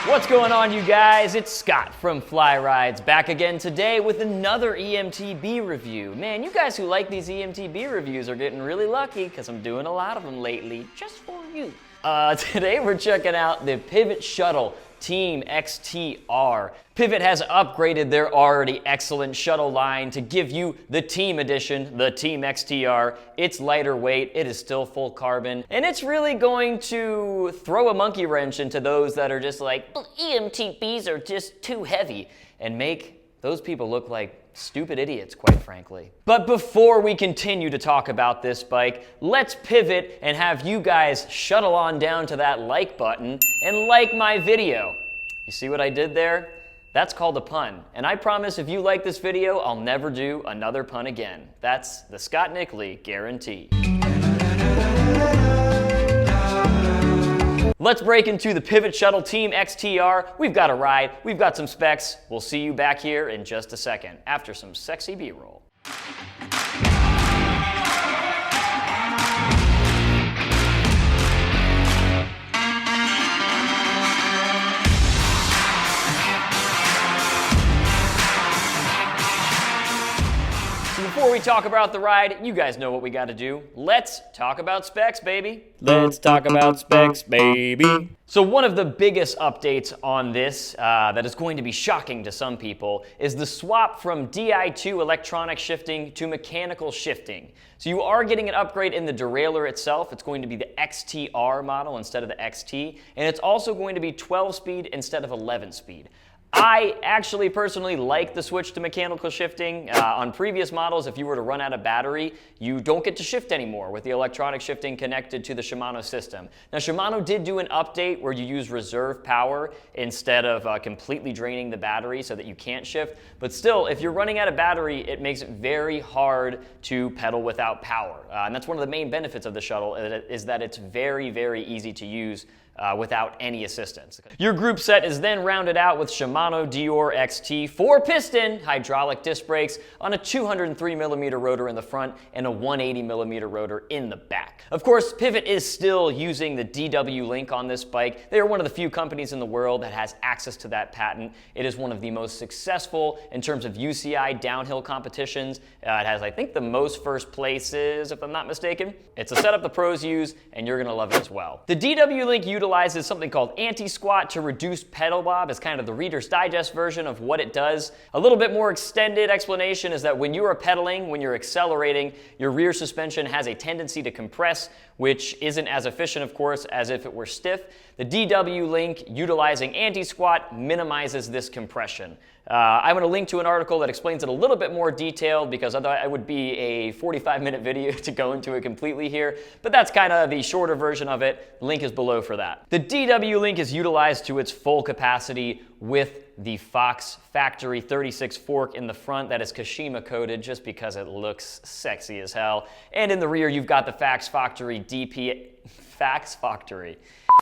What's going on, you guys? It's Scott from Fly Rides, back again today with another eMTB review. Man, you guys who like these eMTB reviews are getting really lucky because I'm doing a lot of them lately just for you. Today we're checking out the Pivot Shuttle Team XTR. Pivot has upgraded their already excellent shuttle line to give you the Team Edition, the Team XTR. It's lighter weight, it is still full carbon, and it's really going to throw a monkey wrench into those that are just like, eMTBs are just too heavy, and make those people look like stupid idiots, quite frankly. But before we continue to talk about this bike, let's pivot and have you guys shuttle on down to that like button and like my video. You see what I did there? That's called a pun. And I promise if you like this video, I'll never do another pun again. That's the Scott Nickley guarantee. Let's break into the Pivot Shuttle Team XTR. We've got a ride, we've got some specs. We'll see you back here in just a second after some sexy B-roll. Before we talk about the ride, you guys know what we gotta do. Let's talk about specs, baby. Let's talk about specs, baby. So one of the biggest updates on this that is going to be shocking to some people is the swap from Di2 electronic shifting to mechanical shifting. So you are getting an upgrade in the derailleur itself. It's going to be the XTR model instead of the XT, and it's also going to be 12-speed instead of 11-speed. I actually personally like the switch to mechanical shifting. On previous models, if you were to run out of battery, you don't get to shift anymore with the electronic shifting connected to the Shimano system. Now, Shimano did do an update where you use reserve power instead of completely draining the battery so that you can't shift. But still, if you're running out of battery, it makes it very hard to pedal without power. And that's one of the main benefits of the shuttle, is that it's very, very easy to use without any assistance. Your group set is then rounded out with Shimano Dior XT 4-piston hydraulic disc brakes on a 203mm rotor in the front and a 180mm rotor in the back. Of course, Pivot is still using the DW link on this bike. They are one of the few companies in the world that has access to that patent. It is one of the most successful in terms of UCI downhill competitions. It has, I think, the most first places, if I'm not mistaken. It's a setup the pros use, and you're gonna love it as well. The DW link utilizes something called anti-squat to reduce pedal bob. It's kind of the Reader's Digest version of what it does. A little bit more extended explanation is that when you are pedaling, when you're accelerating, your rear suspension has a tendency to compress, which isn't as efficient, of course, as if it were stiff. The DW link utilizing anti-squat minimizes this compression. I'm going to link to an article that explains it a little bit more detailed because otherwise it would be a 45-minute video to go into it completely here, but that's kind of the shorter version of it. Link is below for that. The DW link is utilized to its full capacity with the Fox Factory 36 fork in the front that is Kashima coated just because it looks sexy as hell. And in the rear, you've got the Fox Factory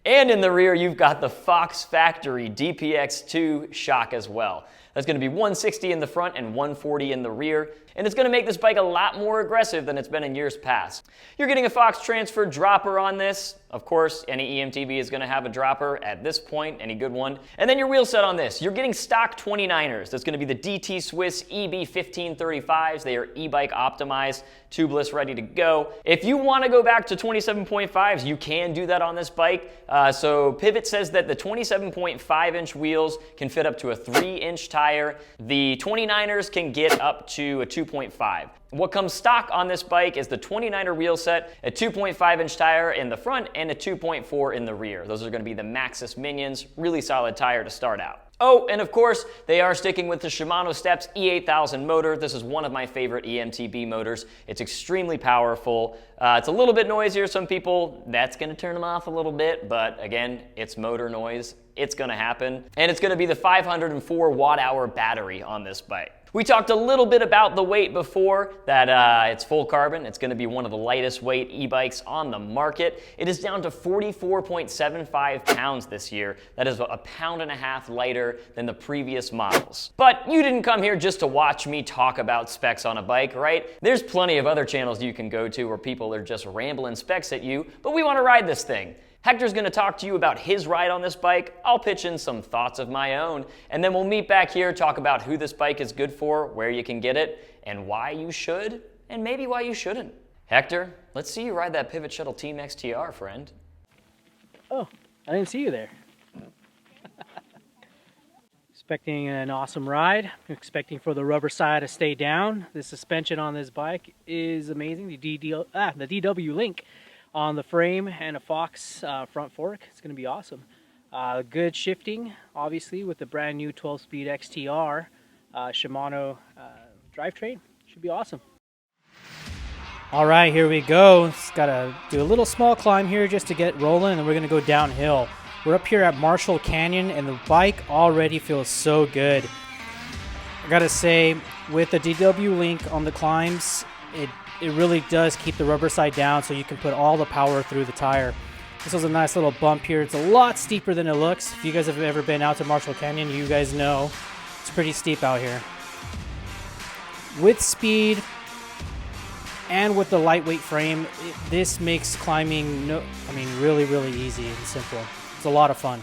And in the rear, you've got the Fox Factory DPX2 shock as well. That's going to be 160 in the front and 140 in the rear, and it's going to make this bike a lot more aggressive than it's been in years past. You're getting a Fox transfer dropper on this. Of course, any eMTB is going to have a dropper at this point, any good one. And then your wheel set on this. You're getting stock 29ers. That's going to be the DT Swiss EB1535s. They are e-bike optimized, tubeless, ready to go. If you want to go back to 27.5s, you can do that on this bike. So Pivot says that the 27.5-inch wheels can fit up to a 3-inch tire. The 29ers can get up to a 2.5. What comes stock on this bike is the 29er wheel set, a 2.5-inch tire in the front, and a 2.4 in the rear. Those are going to be the Maxxis Minions. Really solid tire to start out. Oh, and of course, they are sticking with the Shimano Steps E8000 motor. This is one of my favorite eMTB motors. It's extremely powerful. It's a little bit noisier. Some people, that's going to turn them off a little bit, but again, it's motor noise. It's going to happen. And it's going to be the 504 watt-hour battery on this bike. We talked a little bit about the weight before, that it's full carbon. It's going to be one of the lightest weight e-bikes on the market. It is down to 44.75 pounds this year. That is a pound and a half lighter than the previous models. But you didn't come here just to watch me talk about specs on a bike, right? There's plenty of other channels you can go to where people are just rambling specs at you, but we want to ride this thing. Hector's gonna talk to you about his ride on this bike, I'll pitch in some thoughts of my own, and then we'll meet back here, talk about who this bike is good for, where you can get it, and why you should, and maybe why you shouldn't. Hector, let's see you ride that Pivot Shuttle Team XTR, friend. Oh, I didn't see you there. Expecting an awesome ride. Expecting for the rubber side to stay down. The suspension on this bike is amazing. The DW link on the frame and a Fox front fork. It's going to be awesome. Good shifting, obviously, with the brand new 12-speed XTR Shimano drivetrain. Should be awesome. All right, here we go. Just got to do a little small climb here just to get rolling, and then we're going to go downhill. We're up here at Marshall Canyon, and the bike already feels so good. I got to say, with the DW link on the climbs, it really does keep the rubber side down so you can put all the power through the tire. This was a nice little bump here. It's a lot steeper than it looks. If you guys have ever been out to Marshall Canyon, you guys know it's pretty steep out here. With speed and with the lightweight frame, this makes climbing really, really easy and simple. It's a lot of fun.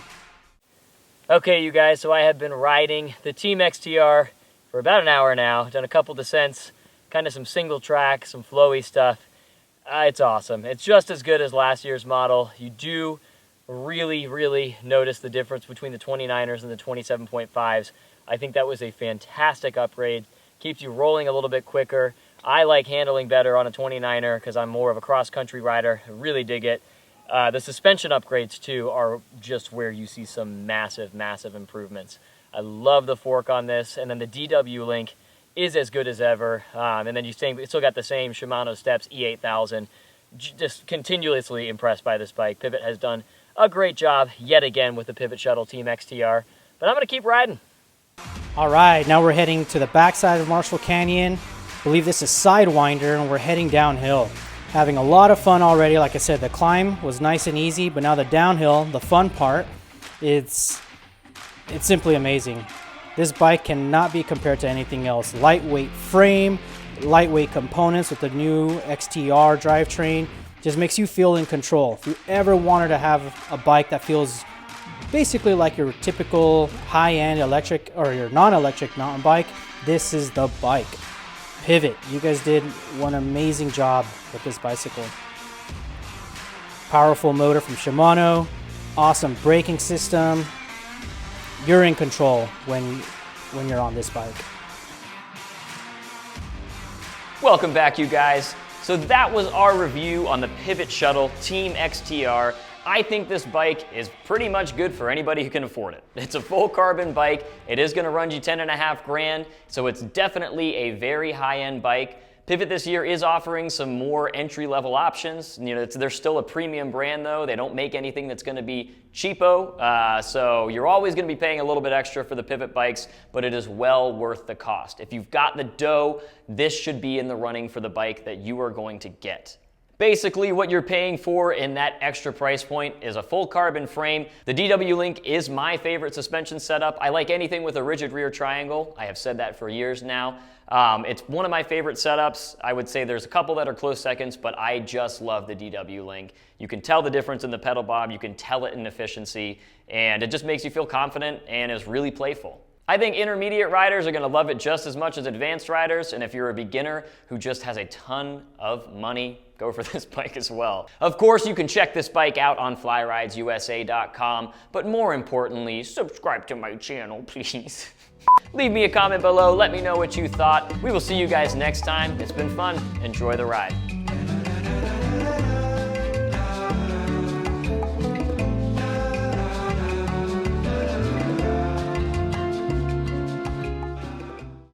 Okay, you guys, so I have been riding the Team XTR for about an hour now. Done a couple descents, kind of some single track, some flowy stuff. It's awesome. It's just as good as last year's model. You do really, really notice the difference between the 29ers and the 27.5s. I think that was a fantastic upgrade. Keeps you rolling a little bit quicker. I like handling better on a 29er because I'm more of a cross-country rider. I really dig it. The suspension upgrades, too, are just where you see some massive, massive improvements. I love the fork on this, and then the DW link is as good as ever. And then you still got the same Shimano Steps E8000. Just continuously impressed by this bike. Pivot has done a great job yet again with the Pivot Shuttle Team XTR, but I'm going to keep riding. All right, now we're heading to the backside of Marshall Canyon. I believe this is Sidewinder, and we're heading downhill. Having a lot of fun already. Like I said, the climb was nice and easy, but now the downhill, the fun part, it's simply amazing. This bike cannot be compared to anything else. Lightweight frame, lightweight components with the new XTR drivetrain, just makes you feel in control. If you ever wanted to have a bike that feels basically like your typical high-end electric or your non-electric mountain bike, this is the bike. Pivot, you guys did one amazing job with this bicycle. Powerful motor from Shimano, awesome braking system. You're in control when you're on this bike. Welcome back, you guys. So that was our review on the Pivot Shuttle Team XTR. I think this bike is pretty much good for anybody who can afford it. It's a full carbon bike. It is gonna run you 10.5 grand, so it's definitely a very high-end bike. Pivot this year is offering some more entry-level options. You know, they're still a premium brand though. They don't make anything that's gonna be cheapo, so you're always gonna be paying a little bit extra for the Pivot bikes, but it is well worth the cost. If you've got the dough, this should be in the running for the bike that you are going to get. Basically, what you're paying for in that extra price point is a full carbon frame. The DW Link is my favorite suspension setup. I like anything with a rigid rear triangle. I have said that for years now. It's one of my favorite setups. I would say there's a couple that are close seconds, but I just love the DW Link. You can tell the difference in the pedal bob, you can tell it in efficiency, and it just makes you feel confident and is really playful. I think intermediate riders are going to love it just as much as advanced riders, and if you're a beginner who just has a ton of money, go for this bike as well. Of course, you can check this bike out on flyridesusa.com, but more importantly, subscribe to my channel, please. Leave me a comment below, let me know what you thought. We will see you guys next time. It's been fun. Enjoy the ride.